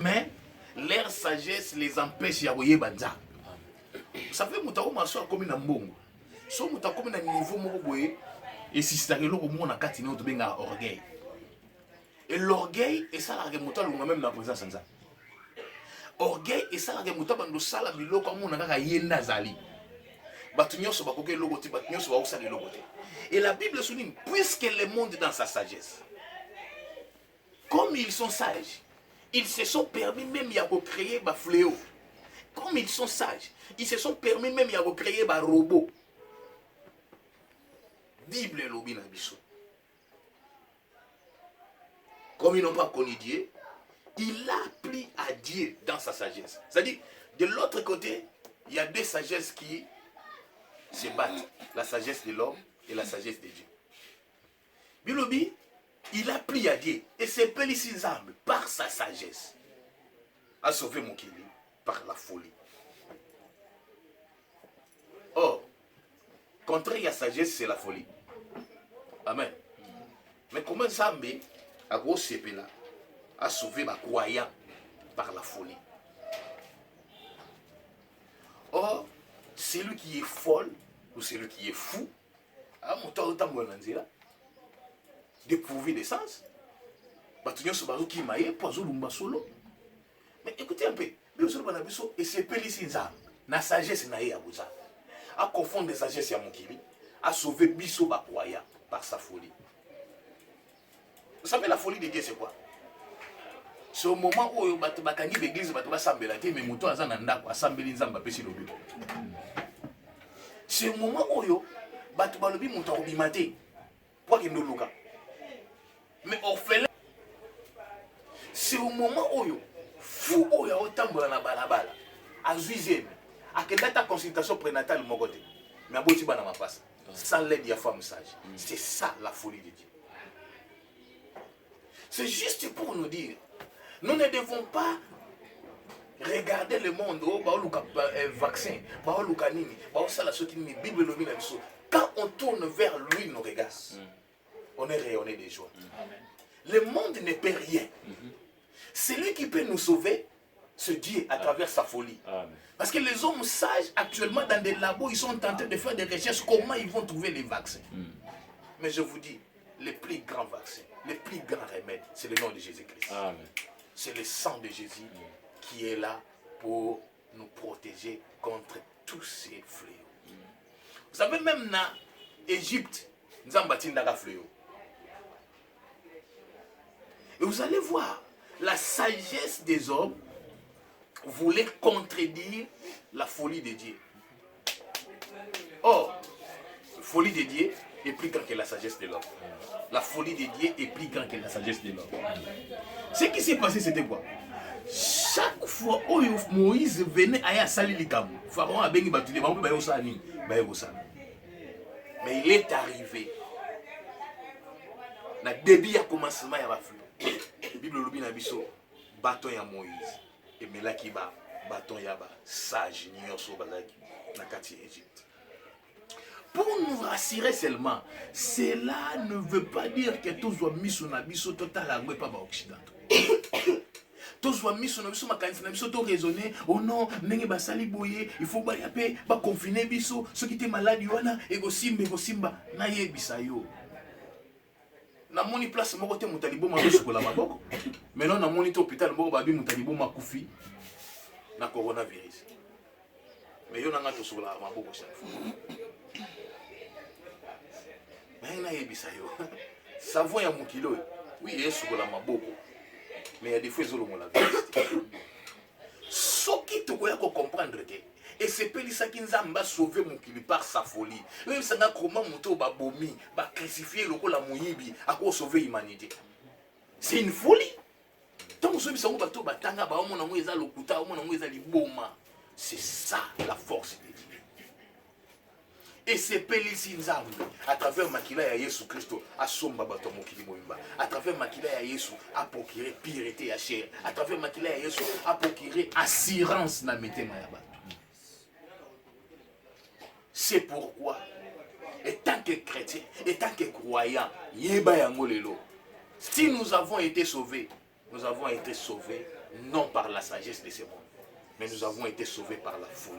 Mais leur sagesse les empêche ya koyeba nzambe. Ça fait mutako maso comme na mbongo. So mutako comme na niveau moko boye et si c'est que loko mona kati no to benga orgueil. Et l'orgueil et ça la remonta longa même na présence nzambe. Orgueil et ça la remonta bando sala biloko mona kaka yenda zali. Batu nyonso bakoke loko te, batu nyonso ba osala loko te. Et la Bible souligne puisque le monde est dans sa sagesse. Comme ils sont sages, ils se sont permis même de créer des fléaux. Comme ils sont sages, ils se sont permis même de créer des robots. Bible et l'obin abisso. Comme ils n'ont pas connu Dieu, il a pris à Dieu dans sa sagesse. C'est-à-dire, de l'autre côté, il y a deux sagesses qui se battent. La sagesse de l'homme et la sagesse de Dieu. Bilobi, il a pris à Dieu et s'est pélisé par sa sagesse à sauver mon kili par la folie. Or, contraire à la sagesse, c'est la folie. Amen. Mais comment Zambé a gros là à sauver ma croyant par la folie? Or, celui qui est folle ou celui qui est fou, a mon temps de dépourvu de sens. Mais écoutez un peu, et c'est Pélissinza, na sagesse na yabuza, à confondre des sagesses à mon kili, à sauver Bisso Bakwaya par sa folie. Vous savez, la folie de Dieu, c'est quoi? C'est au moment où bakani l'église va s'embellir, mais mouton a nanda quoi, s'embellir nzamba pesi lobi. C'est au moment où batu balobi mouton obimate, pour qu'il nous luka. Mais orphelin, c'est au moment où fou où il y a autant de balabala, à Zuizem, à quelle date consultation prénatale mon côté, mais à Boti Banama passe, sans l'aide de la femme sage. C'est ça la folie de Dieu. C'est juste pour nous dire, nous ne devons pas regarder le monde, vaccin, quand on tourne vers lui nos regards, on est rayonné de joie. Le monde ne peut rien. Celui qui peut nous sauver, c'est Dieu à travers sa folie. Parce que les hommes sages, actuellement dans des labos, ils sont en train de faire des recherches comment ils vont trouver les vaccins. Mais je vous dis, le plus grand vaccin, le plus grand remède, c'est le nom de Jésus-Christ. C'est le sang de Jésus qui est là pour nous protéger contre tous ces fléaux. Vous savez, même dans l'Égypte, nous avons bâti un fléau. Et vous allez voir, la sagesse des hommes voulait contredire la folie de Dieu. Or, la folie de Dieu est plus grande que la sagesse de l'homme. La folie de Dieu est plus grande que la sagesse de l'homme. Ce qui s'est passé, c'était quoi? Chaque fois où Moïse venait à Salilikam, Pharaon a béni battu, mais il est arrivé. Le début a commencé à affluer. La Bible dit que bâton ya Moïse et melaki ba bâton ya ba sage nyonso bazaki na kati Égypte. Pour nous rassurer seulement, cela ne veut pas dire que tous soient mis sur la biso total à pas occidentaux. Tous soient mis sur la biso makanisi na biso to raisonner, oh non, nenge basali boye, il faut ba yapé ba confiner biso, ceux qui étaient malades wana et go simba na yebisa yo. Na moni place moko te mutalibo ma sukola maboko. Maintenant na moni to hôpital moko babi mutalibo makufi na coronavirus. Mais yo nanga to sukola maboko chaque fois. Mais na yebisa yo. Savon ya mukilo. Oui, il sukola maboko. Mais il y a des fois zolo la vérité. Ce qui te koya ko comprendre que et c'est Pélissa qui nous a sauvé mon kili par sa folie. Même si on a comment monter au babomi, va crucifier le col à Moïbi, à quoi sauver l'humanité. C'est une folie. Tant que ce bateau batanga, ba on a moueza lokuta, on a moueza liboma. C'est ça la force de Dieu. Et c'est Pélissa Nzambe, à travers Makila ya Yesu Christo, à somba bateau mon kili moïba. À travers Makila ya Yesu, à procurer pureté à chair. À travers Makila ya Yesu, à procurer assurance na metema ya bateau. C'est pourquoi, étant que chrétien, étant que croyant, si nous avons été sauvés non par la sagesse de ce monde, mais nous avons été sauvés par la folie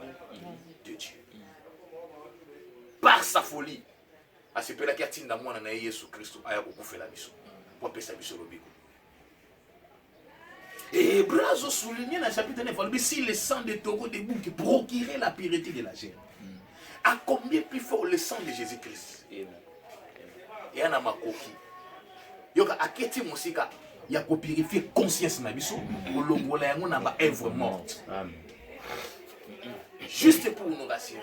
de Dieu. Par sa folie, à ce peu-là, qu'il y a un Jésus Christ, il y a beaucoup fait la mission. Pour faire sa mission au bigo. Et Hébreux ont souligné dans le chapitre 9, si le sang de taureau de bouc procurait la pureté de la chair, à combien plus fort le sang de Jésus-Christ? Et il y a un makoki. Il y a un mosika. Il y a purifier conscience na biso pour longola yango na ba œuvre morte. Juste pour nous rassurer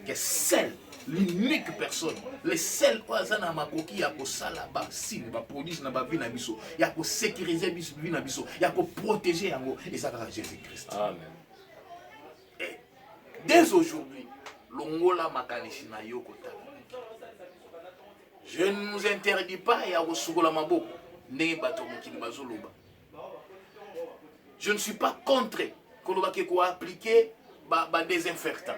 que seule l'unique personne, le seul oazana makoki ya ko sala ba signe ba produit na ba vie na biso, ya ko sécuriser biso vie na biso, ya ko protéger yango et ça sera Jésus-Christ. Amen. Et dès aujourd'hui, longola makanishi na yo kotala. Je ne nous interdis pas ya ko sugola maboko. Je ne suis pas contre qu'on appliquer des désinfectants,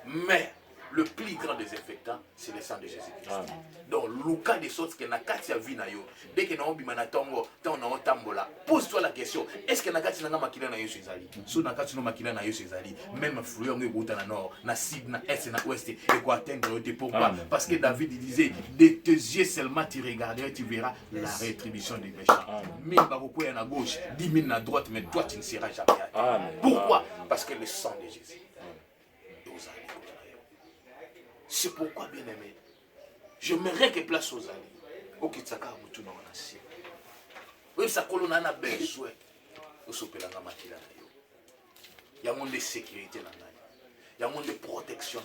mais le plus grand désinfectant, c'est le sang de Jésus-Christ. Donc, le cas de sorte que Nakatia Vinayo, dès que nous avons tambola, pose-toi la question, est-ce que Nakatia n'a makila na yo Césali? Si Nakatia n'a makila na yo Césali, même fluor ne goûte na nord, na sud, na est, na ouest, et quoi atteindre tes pourquoi? Parce que David disait, de tes yeux seulement tu regarderas, tu verras la rétribution des méchants. 1000 baroukoué à gauche, 10 000 à droite, mais toi tu ne seras jamais. Pourquoi? Parce que le sang de Jésus. C'est pourquoi, bien aimé, je m'aimerais que place aux alliés. Au Kitsaka, Moutou, non, on a si. Oui, ça, on a besoin. Au Sopelanga Makila. Il y a un monde de sécurité. Il y a un monde de protection.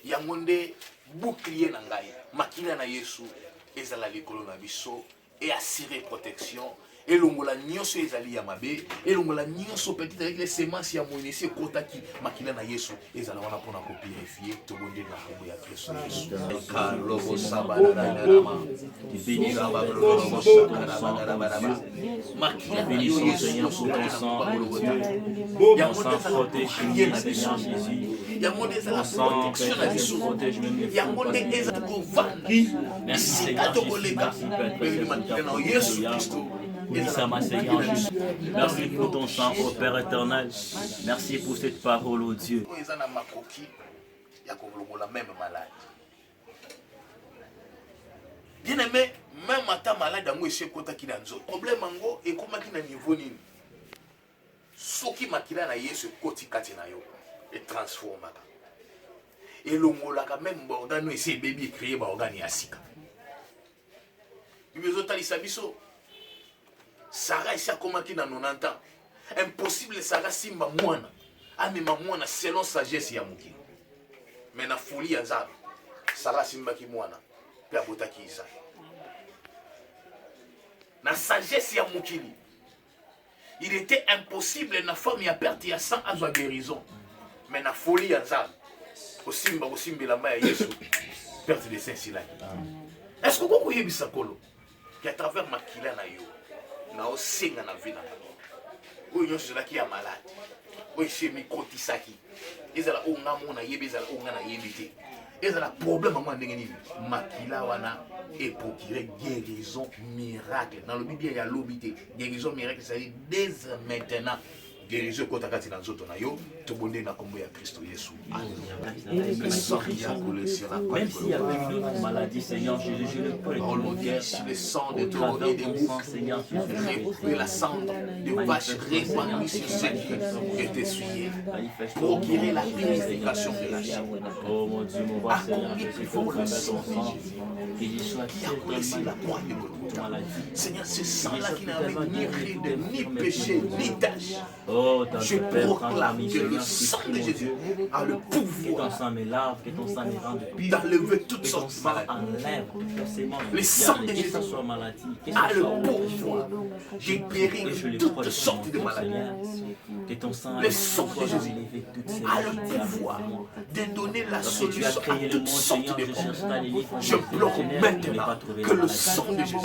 Il y a un monde de bouclier. Makila na Yesu, ezala likolo na biso, et assurer protection. Et l'ongola nyonso ezali ya mabe, et l'ongola nyonso petit avec les semences ya moinesi kotaki makila na Yesu ezala wana pona ko purifier to bonde na kombo ya Kristo Yesu. Kalobo sabana na rama. Béni la bablo makila na Yesu sur ton sang. Ton sang protège le Seigneur Jésus. Ton sang protège même les Merci Seigneur Jésus. Merci Jésus. Merci pour ton sang, ô Père éternel. Merci pour cette parole, ô Dieu. Bien aimé, même à ta malade, à moi, je suis content qu'il y a un problème. Et comment il y a un niveau ni ce qui m'a dit là, c'est côté katinayo et transforme. Et l'homme là, quand même, organe, c'est bébé créé, organe asika. Il veut aller sabiso. Sarah est comment qui dans 90 ans. Impossible Sarah simba mwana. Amema mwana selon sagesse ya muki. Mais na folie ya Zab. Sarah simba ki mwana. Pe abota ki Isa. Na sagesse ya mukili. Il était impossible na femme ya perte ya sang à guérison. Mais na folie ya Zab. Osimba la main ya Yesu. Perte de saint Silaki. Est-ce que vous voyez bisakolo? Qu'à travers makila na yo. Na osenga na vie na bango oyo nyonso ezalaki ya malade oyo ese mikotisaki ezala oyo nga mona yebi ezala oyo nga na yebi te ezala problème yango ya ndenge nini makila wana eprocure guérison miracle nalobi bien ya lobi te guérison miracle ezali dès maintenant guérison ekota kati na nzoto na yo tobonde na kombo ya Kristo Yesu. Même s'il y avait une maladie, Seigneur Jésus, je le prie dans mon cœur. Le sang de taureau et des boucs, Seigneur Jésus, et la cendre de vache répandue sur ceux qui est essuyé. Procurer la purification de la chair. Oh mon Dieu, mon roi, Seigneur Jésus, pour le sang de qu'il soit qui a coulé la croix de Golgotha. Seigneur, ce sang-là qui n'avait ni ride, ni péché, ni tâche. Je proclame que le sang de Jésus a le pouvoir d'enlever toutes sortes de maladies. Le sang de Jésus a le pouvoir de guérir toutes sortes de maladies. Le sang de Jésus a le pouvoir de donner la solution à toutes sortes de problèmes. Je bloque maintenant que le sang de Jésus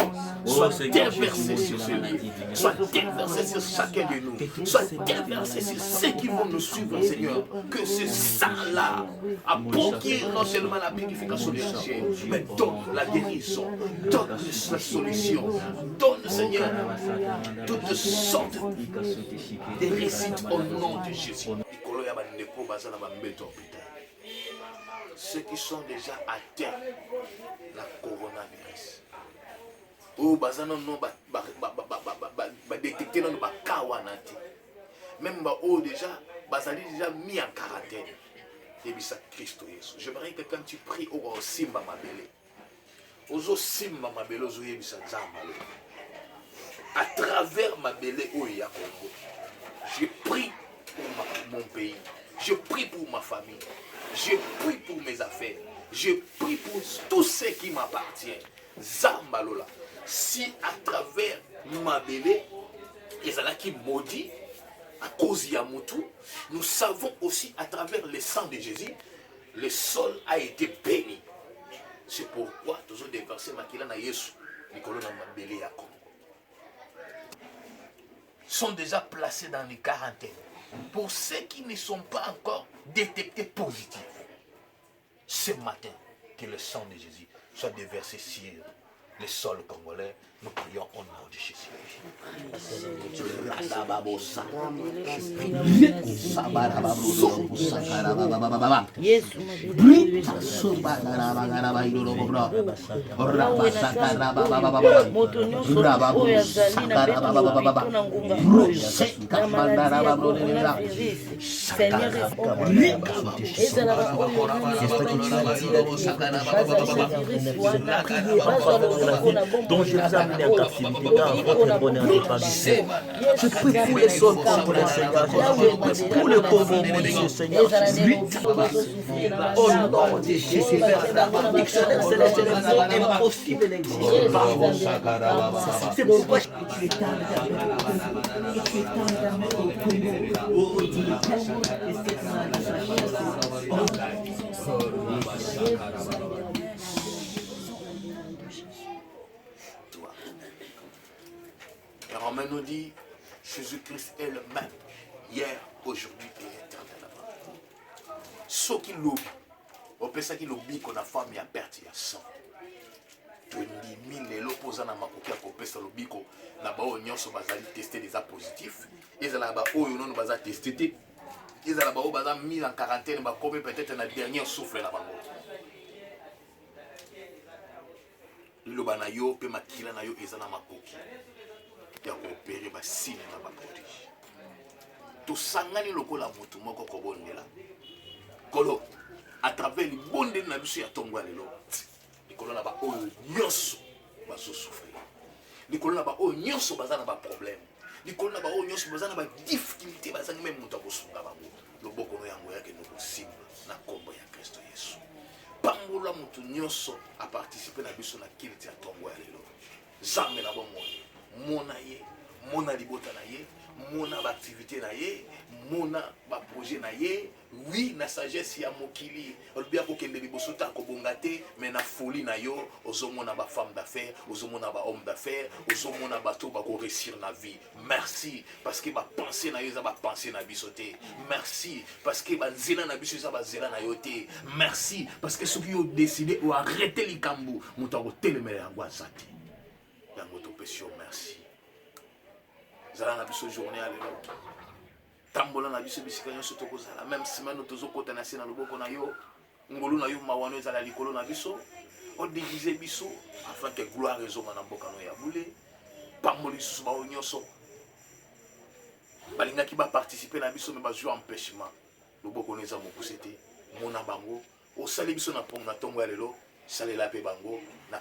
soit déversé sur ce livre, soit déversé sur chacun de nous, soit déversé sur ceux qui vont nous suivre, Seigneur. Que ce sang-là apporte non seulement la purification des péchés, mais donne la guérison, donne la solution, donne, Seigneur, toutes sortes de récits au nom de Jésus. Ceux qui sont déjà atteints de la coronavirus. Oh, bazana non détecté dans le kawanati. Même oh déjà bazali déjà mis en quarantaine. Et bien ça Christ Jésus. J'aimerais que quand tu pries au simba mabele. Ozo simba mabele ozo yebisa nzamba. À travers mabele oya Congo. Je prie pour mon pays. Je prie pour ma famille. Je prie pour mes affaires. Je prie pour tout ce qui m'appartient. Zambalola. Si à travers ma bébé, et ça qui maudit, à cause de Yamutu, nous savons aussi à travers le sang de Jésus, le sol a été béni. C'est pourquoi toujours des versets makila na Yesu, Nicolas na mabélé à Congo, sont déjà placés dans les quarantaines. Pour ceux qui ne sont pas encore détectés positifs, ce matin, que le sang de Jésus soit déversé sur le sol congolais, nous prions au nom de Jésus. dont je vous amène en captivité dans votre bonheur n'est pas visé. Je prie pour les sols congolais, Seigneur. Pour le Congo, mon Dieu, Seigneur. Au nom de Jésus, Père, dictionnaire céleste, le mot impossible n'existe pas. C'est pourquoi il est temps Et Romain nous dit, Jésus-Christ est le même, hier, aujourd'hui et éternellement. Ce qui l'oublie, on peut dire qu'il oublie qu'on a femme, il y a perte, il y a sang. 20 000 l'opposant à ma coquille, qu'on peut se l'oublie qu'on a testé des positifs. Ils ont testé. Ils ont mis en quarantaine, comme peut-être un dernier souffle là-bas. Lobana yo pe makila na yo ezana makoki ya koopérer ba signe na ba produit to sangani lokola mutu moko kobondela kolo à travers les bonde na biso ya tongwa lelo likolo na ba oyo nyonso bazo souffrir likolo na ba oyo nyonso bazana ba problème likolo na ba oyo nyonso bazana ba difficulté bazana même mutu akosunga bango loboko no yango yake no kosimba na kombo ya Kristo Yesu. Pambola mutu nyonso a participer na biso na kiliti ya tongo ya lelo. Zambe na bongo. Mona ye, mona libota na ye, mona ba activité na ye, mona ba projet na ye. Oui, na sagesse ya mokili. Olbia ko kende liboso ta ko bongate, mais na folie na yo, ozomona ba femme d'affaires, ozomona ba homme d'affaires, ozomona ba to ba ko réussir na vie. Merci parce que ba penser na yo za ba penser na bisoté. Merci parce que ba zela na biso za ba zela na yoté. Merci parce que ceux qui ont décidé ou arrêter les kambu, muta ko telemere yango azati. Yango to pesio merci. Zala na biso journée à l'élo. Tambola na biso bisika nyonso tokozala même semaine tozokota na sina loboko na yo ngolu na yo mawano ezala likolo na biso o déguiser biso afin que gloire ezoma na mboka no ya bule pamboli susu ba nyonso balingaki ba participer na biso mais ba jouer empêchement loboko no eza mokuse te mona bango o sali biso na tongo ya lelo salela pe bango na